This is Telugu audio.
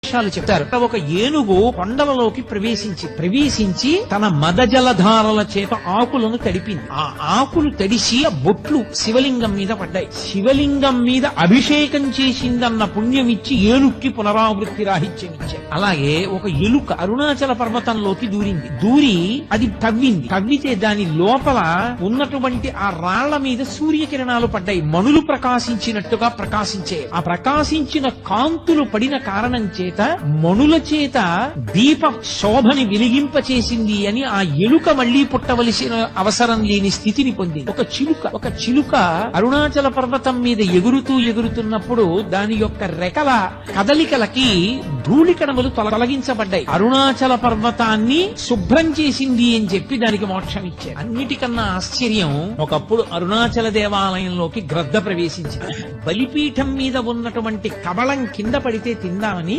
విశేషాలు చెప్తారు. ఒక ఏనుగు కొండలలోకి ప్రవేశించి తన మదజలధారల చేత ఆకులను తడిపింది. ఆ ఆకులు తడిసి బొట్లు శివలింగం మీద పడ్డాయి. శివలింగం మీద అభిషేకం చేసిందన్న పుణ్యం ఇచ్చి ఏనుక్కి పునరావృత్తి రాహిత్యం ఇచ్చారు. అలాగే ఒక ఎలుక అరుణాచల పర్వతంలోకి దూరి అది తవ్వితే దాని లోపల ఉన్నటువంటి ఆ రాళ్ల మీద సూర్యకిరణాలు పడ్డాయి. మణులు ప్రకాశించినట్టుగా ప్రకాశించే ఆ ప్రకాశించిన కాంతులు పడిన కారణం చేత మణుల చేత దీప శోభని వెలిగింపచేసింది అని ఆ ఎలుక మళ్లీ పుట్టవలసిన అవసరం లేని స్థితిని పొందింది. ఒక చిలుక అరుణాచల పర్వతం మీద ఎగురుతున్నప్పుడు దాని యొక్క రెక్కల కదలికలకి ధూళికణములు తొలగించబడ్డాయి. అరుణాచల పర్వతాన్ని శుభ్రం చేసింది అని చెప్పి దానికి మోక్షం ఇచ్చారు. అన్నిటికన్నా ఆశ్చర్యం, ఒకప్పుడు అరుణాచల దేవాలయంలోకి గ్రద్ద ప్రవేశించింది. బలిపీఠం మీద ఉన్నటువంటి కబళం కింద పడితే తిందామని